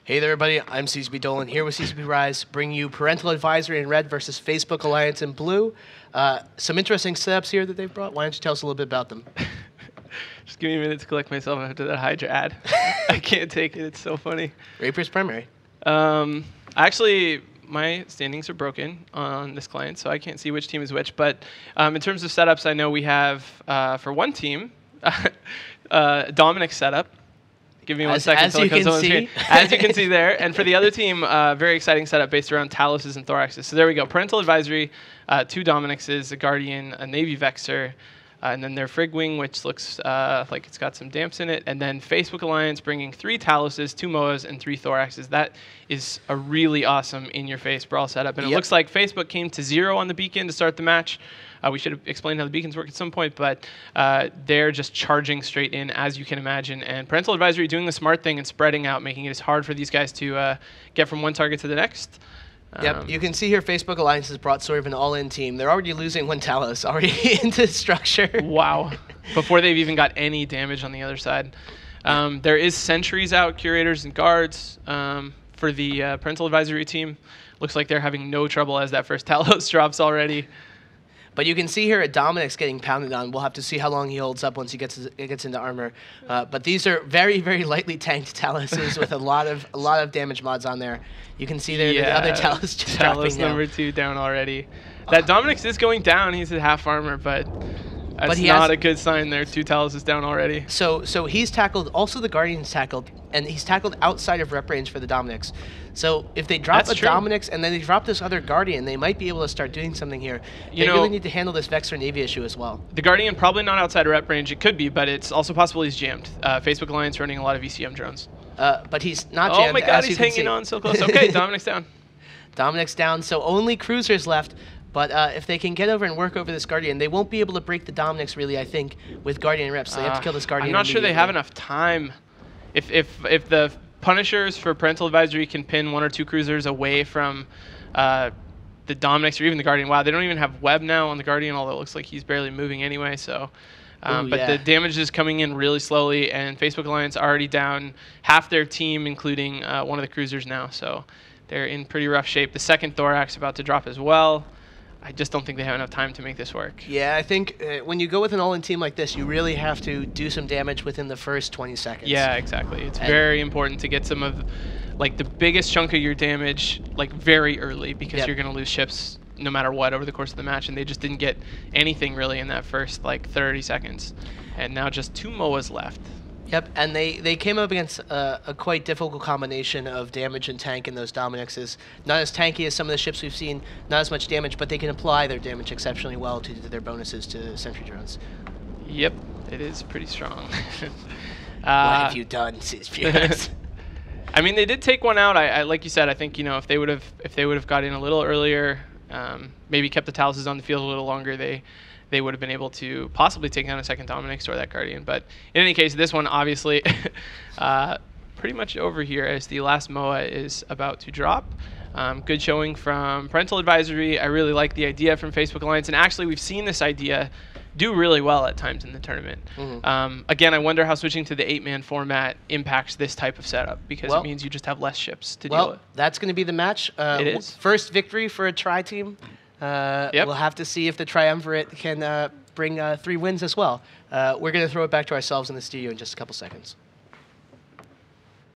Hey there, everybody. I'm CCP Dolan here with CCP Rise, bringing you Parental Advisory in red versus Facebook Alliance in blue. Some interesting setups here that they've brought. Why don't you tell us a little bit about them? Just give me a minute to collect myself after that Hydra ad. I can't take it. It's so funny. Rapiers primary. Actually, my standings are broken on this client, so I can't see which team is which. But in terms of setups, I know we have, for one team, Dominic's setup. Give me 1 second until it comes on the screen. As you can see there. And for the other team, very exciting setup based around taluses and thoraxes. So there we go. Parental Advisory, 2 Dominic's, a Guardian, a Navy Vexor, and then their Frigwing, which looks like it's got some damps in it. And then Facebook Alliance bringing 3 taluses, 2 Moas, and 3 thoraxes. That is a really awesome in-your-face brawl setup. And it looks like Facebook came to 0 on the beacon to start the match. We should have explained how the beacons work at some point, but they're just charging straight in, as you can imagine. And Parental Advisory doing the smart thing and spreading out, making it as hard for these guys to get from one target to the next. Yep, you can see here Facebook Alliance has brought sort of an all-in team. They're already losing 1 Talos, already into structure. Wow. Before they've even got any damage on the other side. There is sentries out, curators, and guards for the Parental Advisory team. Looks like they're having no trouble as that first Talos drops already. But you can see here at Dominic's getting pounded on. We'll have to see how long he holds up once he gets into armor. But these are very, very lightly tanked Taluses with a lot of damage mods on there. You can see there the other Talus just dropping Talus number 2 down already. That Dominic's is going down. He's at half armor, but that's not a good sign there. 2 Talus is down already. So he's tackled. Also, the Guardian's tackled, and he's tackled outside of rep range for the Dominic's. So if they drop Dominic's and then they drop this other Guardian, they might be able to start doing something here. They really need to handle this Vexor Navy issue as well. The Guardian probably not outside of rep range. It could be, but it's also possible he's jammed. Facebook Alliance running a lot of ECM drones. But he's not jammed. Oh my God, he's hanging on so close. Okay, Dominic's down. Dominic's down, so only cruisers left. But if they can get over and work over this Guardian, they won't be able to break the Dominic's really, I think, with Guardian reps. So they have to kill this Guardian. I'm not sure they have enough time. If the Punishers for Parental Advisory can pin 1 or 2 cruisers away from the Dominic's or even the Guardian. Wow, they don't even have web now on the Guardian, although it looks like he's barely moving anyway. So, but the damage is coming in really slowly, and Facebook Alliance already down half their team, including 1 of the cruisers now. So they're in pretty rough shape. The second Thorax about to drop as well. I just don't think they have enough time to make this work. Yeah, I think when you go with an all-in team like this, you really have to do some damage within the first 20 seconds. Yeah, exactly. It's very important to get some of, like, the biggest chunk of your damage, like, very early, because you're going to lose ships no matter what over the course of the match, and they just didn't get anything really in that first, like, 30 seconds. And now just 2 Moas left. Yep, and they came up against a quite difficult combination of damage and tank in those Dominic's. Not as tanky as some of the ships we've seen, not as much damage, but they can apply their damage exceptionally well to their bonuses to sentry drones. Yep, it is pretty strong. What have you done, CSPS? I mean, they did take one out. I like you said, I think, you know, if they would have got in a little earlier, maybe kept the Taluses on the field a little longer, they would have been able to possibly take down a second Dominic's or that Guardian. But in any case, this one obviously pretty much over here as the last MOA is about to drop. Good showing from Parental Advisory. I really like the idea from Facebook Alliance. And actually, we've seen this idea do really well at times in the tournament. Again, I wonder how switching to the 8-man format impacts this type of setup, because it means you just have less ships to deal with. Well, that's going to be the match. It is. First victory for a tri-team. We'll have to see if the Triumvirate can bring 3 wins as well. We're going to throw it back to ourselves in the studio in just a couple seconds.